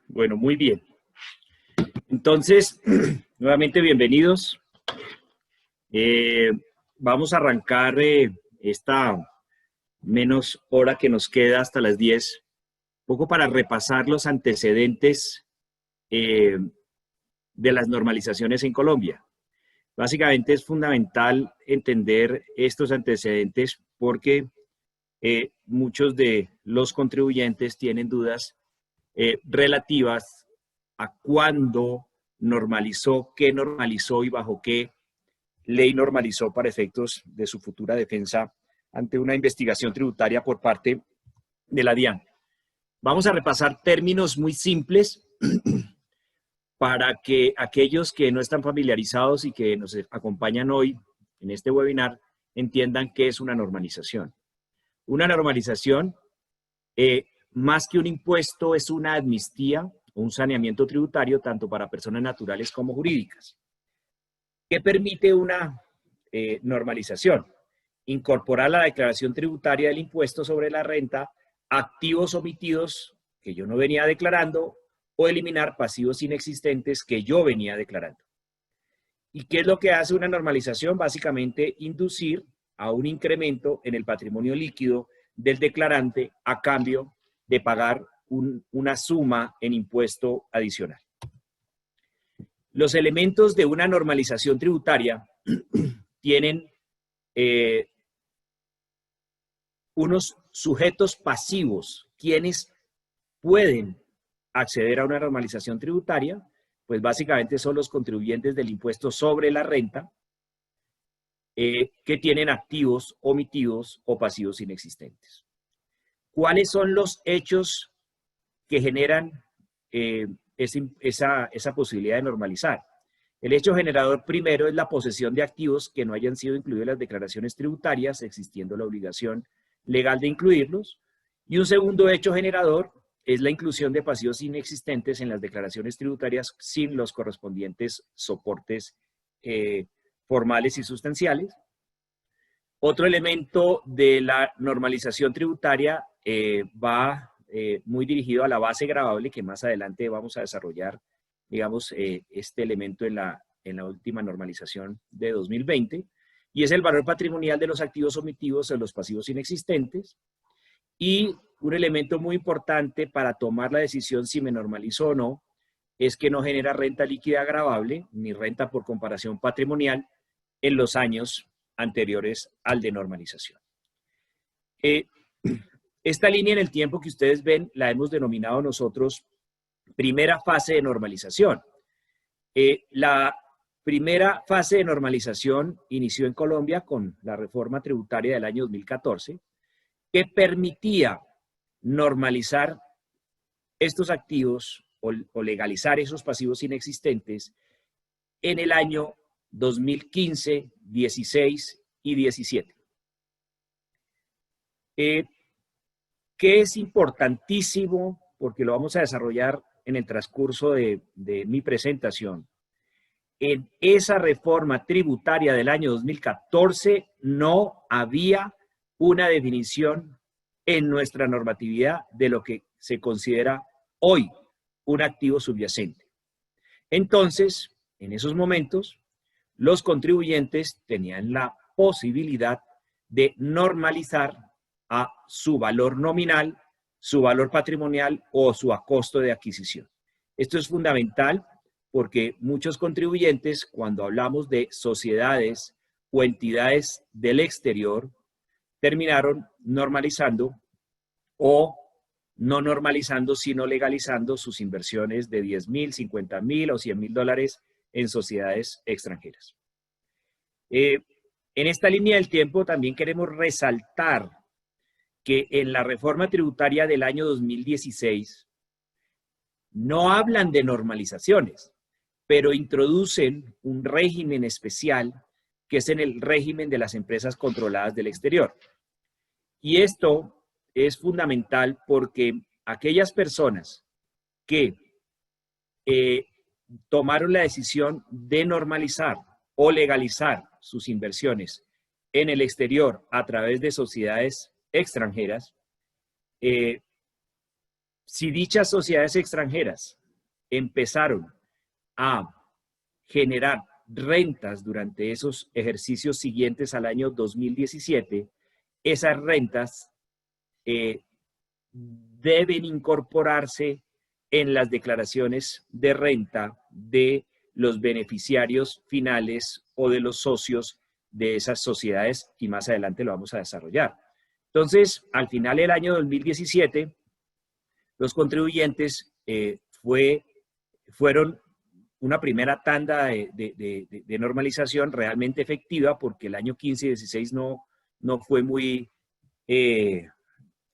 Bueno, muy bien. Entonces, nuevamente bienvenidos. Eh, Vamos a arrancar esta menos hora que nos queda hasta las 10, un poco para repasar los antecedentes eh, de las normalizaciones en Colombia. Básicamente es fundamental entender estos antecedentes porque muchos de los contribuyentes tienen dudas relativas a cuándo normalizó, qué normalizó y bajo qué ley normalizó para efectos de su futura defensa ante una investigación tributaria por parte de la DIAN. Vamos a repasar términos muy simples para que aquellos que no están familiarizados y que nos acompañan hoy en este webinar entiendan qué es una normalización. Una normalización, más que un impuesto, es una amnistía o un saneamiento tributario tanto para personas naturales como jurídicas. ¿Qué permite una normalización? Incorporar a la declaración tributaria del impuesto sobre la renta activos omitidos que yo no venía declarando o eliminar pasivos inexistentes que yo venía declarando. ¿Y qué es lo que hace una normalización? Básicamente inducir a un incremento en el patrimonio líquido del declarante a cambio de pagar una suma en impuesto adicional. Los elementos de una normalización tributaria tienen unos sujetos pasivos, quienes pueden acceder a una normalización tributaria, pues básicamente son los contribuyentes del impuesto sobre la renta que tienen activos omitidos o pasivos inexistentes. ¿Cuáles son los hechos que generan esa posibilidad de normalizar? El hecho generador primero es la posesión de activos que no hayan sido incluidos en las declaraciones tributarias, existiendo la obligación legal de incluirlos. Y un segundo hecho generador es la inclusión de pasivos inexistentes en las declaraciones tributarias sin los correspondientes soportes formales y sustanciales. Otro elemento de la normalización tributaria va muy dirigido a la base gravable, que más adelante vamos a desarrollar, digamos, este elemento en la última normalización de 2020, y es el valor patrimonial de los activos omitidos o los pasivos inexistentes. Y un elemento muy importante para tomar la decisión si me normalizo o no, es que no genera renta líquida gravable ni renta por comparación patrimonial en los años anteriores al de normalización. Esta línea en el tiempo que ustedes ven la hemos denominado nosotros primera fase de normalización. La primera fase de normalización inició en Colombia con la reforma tributaria del año 2014, que permitía normalizar estos activos o legalizar esos pasivos inexistentes en el año 2015, 16 y 17. Que es importantísimo, porque lo vamos a desarrollar en el transcurso de mi presentación. En esa reforma tributaria del año 2014 no había una definición en nuestra normatividad de lo que se considera hoy un activo subyacente. Entonces, en esos momentos, los contribuyentes tenían la posibilidad de normalizar a su valor nominal, su valor patrimonial o su costo de adquisición. Esto es fundamental porque muchos contribuyentes, cuando hablamos de sociedades o entidades del exterior, terminaron normalizando o no normalizando, sino legalizando sus inversiones de 10,000, 50,000 o 100,000 dólares en sociedades extranjeras. En esta línea del tiempo también queremos resaltar que en la reforma tributaria del año 2016 no hablan de normalizaciones, pero introducen un régimen especial que es en el régimen de las empresas controladas del exterior. Y esto es fundamental porque aquellas personas que tomaron la decisión de normalizar o legalizar sus inversiones en el exterior a través de sociedades extranjeras, Si dichas sociedades extranjeras empezaron a generar rentas durante esos ejercicios siguientes al año 2017, esas rentas deben incorporarse en las declaraciones de renta de los beneficiarios finales o de los socios de esas sociedades, y más adelante lo vamos a desarrollar. Entonces, al final del año 2017, los contribuyentes fueron una primera tanda de normalización realmente efectiva, porque el año 15 y 16 no fue muy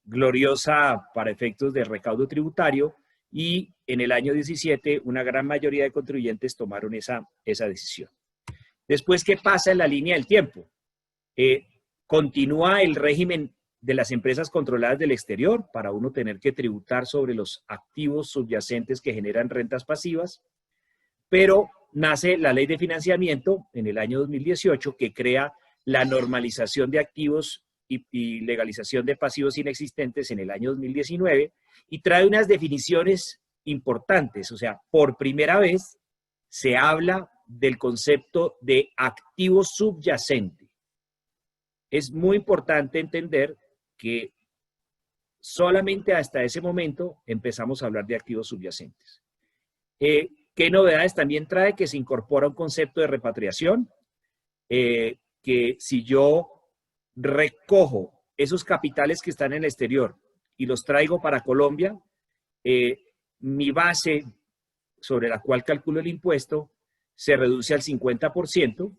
gloriosa para efectos de recaudo tributario, y en el año 17 una gran mayoría de contribuyentes tomaron esa decisión. Después, ¿qué pasa en la línea del tiempo? Continúa el régimen de las empresas controladas del exterior para uno tener que tributar sobre los activos subyacentes que generan rentas pasivas, pero nace la ley de financiamiento en el año 2018 que crea la normalización de activos y legalización de pasivos inexistentes en el año 2019 y trae unas definiciones importantes. O sea, por primera vez se habla del concepto de activo subyacente. Es muy importante entender que solamente hasta ese momento empezamos a hablar de activos subyacentes. ¿Qué novedades también trae? Que se incorpora un concepto de repatriación, que si yo recojo esos capitales que están en el exterior y los traigo para Colombia, mi base sobre la cual calculo el impuesto se reduce al 50%,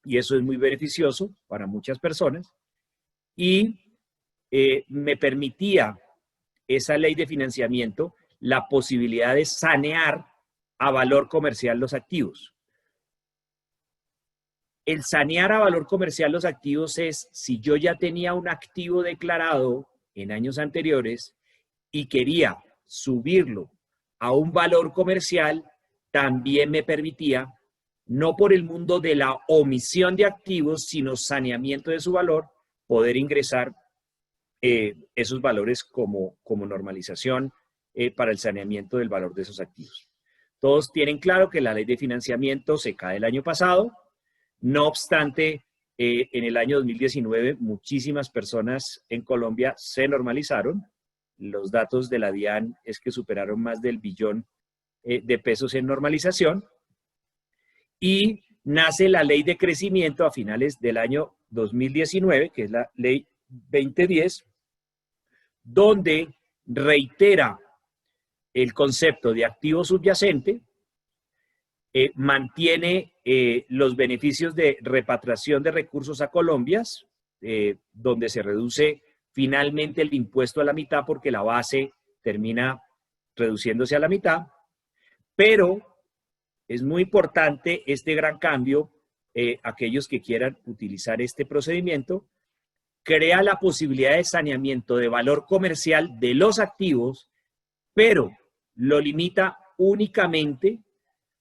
y eso es muy beneficioso para muchas personas, y me permitía esa ley de financiamiento la posibilidad de sanear a valor comercial los activos. El sanear a valor comercial los activos es si yo ya tenía un activo declarado en años anteriores y quería subirlo a un valor comercial, también me permitía, no por el mundo de la omisión de activos, sino saneamiento de su valor, poder ingresar esos valores como normalización para el saneamiento del valor de esos activos. Todos tienen claro que la ley de financiamiento se cae el año pasado. No obstante, en el año 2019 muchísimas personas en Colombia se normalizaron. Los datos de la DIAN es que superaron más del billón de pesos en normalización. Y nace la ley de crecimiento a finales del año 2019, que es la ley 2010, donde reitera el concepto de activo subyacente, mantiene los beneficios de repatriación de recursos a Colombia, donde se reduce finalmente el impuesto a la mitad porque la base termina reduciéndose a la mitad, pero es muy importante este gran cambio. Aquellos que quieran utilizar este procedimiento, crea la posibilidad de saneamiento de valor comercial de los activos, pero lo limita únicamente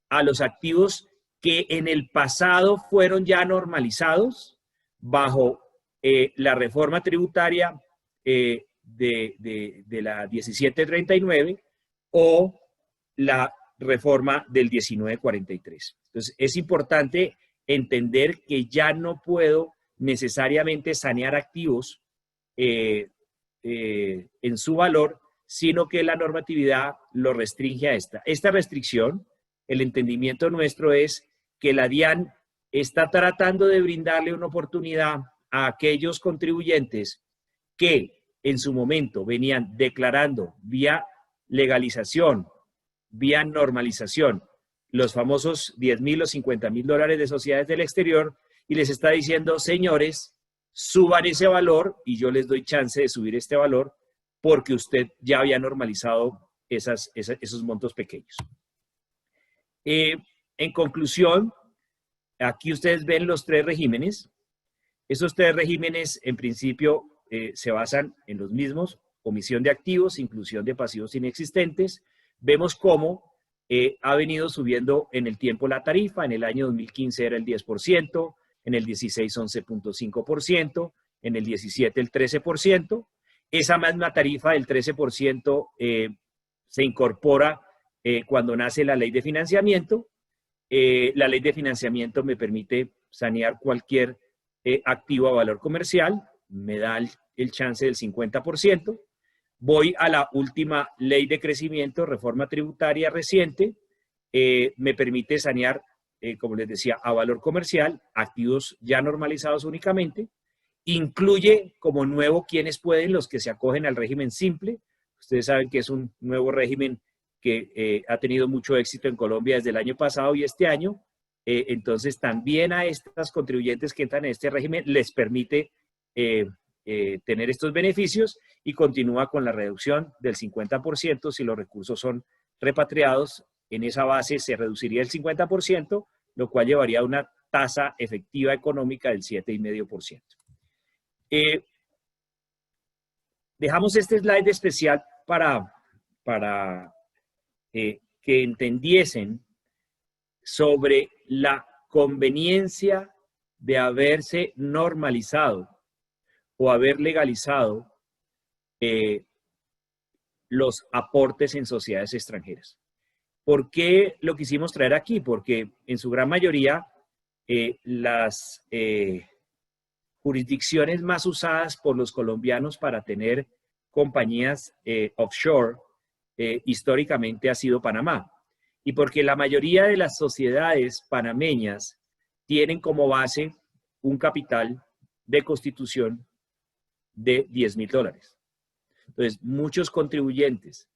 a los activos que en el pasado fueron ya normalizados bajo la reforma tributaria de la 1739 o la reforma del 1943. Entonces, es importante entender que ya no puedo necesariamente sanear activos en su valor, sino que la normatividad lo restringe a esta. Esta restricción, el entendimiento nuestro es que la DIAN está tratando de brindarle una oportunidad a aquellos contribuyentes que en su momento venían declarando vía legalización, vía normalización, los famosos 10.000 o 50.000 dólares de sociedades del exterior, y les está diciendo, señores, suban ese valor y yo les doy chance de subir este valor porque usted ya había normalizado esos montos pequeños. En conclusión, aquí ustedes ven los tres regímenes. Esos tres regímenes, en principio, se basan en los mismos: omisión de activos, inclusión de pasivos inexistentes. Vemos cómo ha venido subiendo en el tiempo la tarifa. En el año 2015 era el 10%, en el 16 11.5%, en el 17 el 13%. Esa misma tarifa del 13% se incorpora cuando nace la ley de financiamiento. La ley de financiamiento me permite sanear cualquier activo a valor comercial, me da el chance del 50%. Voy a la última ley de crecimiento, reforma tributaria reciente, me permite sanear, como les decía, a valor comercial, activos ya normalizados únicamente. Incluye como nuevo quienes pueden, los que se acogen al régimen simple. Ustedes saben que es un nuevo régimen que ha tenido mucho éxito en Colombia desde el año pasado y este año. Entonces, también a estas contribuyentes que entran en este régimen les permite tener estos beneficios y continúa con la reducción del 50% si los recursos son repatriados. En esa base se reduciría el 50%, lo cual llevaría a una tasa efectiva económica del 7,5%. Dejamos este slide especial para que entendiesen sobre la conveniencia de haberse normalizado o haber legalizado los aportes en sociedades extranjeras. ¿Por qué lo quisimos traer aquí? Porque en su gran mayoría las jurisdicciones más usadas por los colombianos para tener compañías offshore históricamente ha sido Panamá. Y porque la mayoría de las sociedades panameñas tienen como base un capital de constitución de $10,000. Entonces, muchos contribuyentes,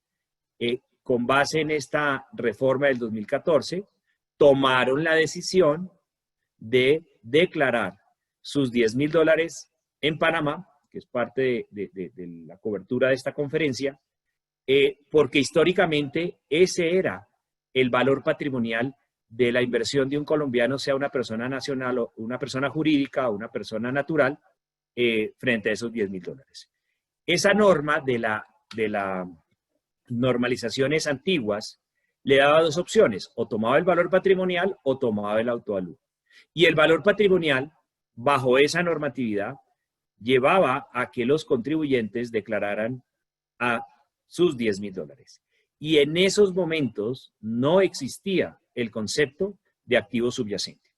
con base en esta reforma del 2014, tomaron la decisión de declarar sus $10,000 en Panamá, que es parte de la cobertura de esta conferencia, porque históricamente ese era el valor patrimonial de la inversión de un colombiano, sea una persona nacional o una persona jurídica o una persona natural, frente a esos $10,000. Esa norma de las normalizaciones antiguas le daba dos opciones: o tomaba el valor patrimonial o tomaba el autovalúo. Y el valor patrimonial, bajo esa normatividad, llevaba a que los contribuyentes declararan a sus $10,000. Y en esos momentos no existía el concepto de activo subyacente.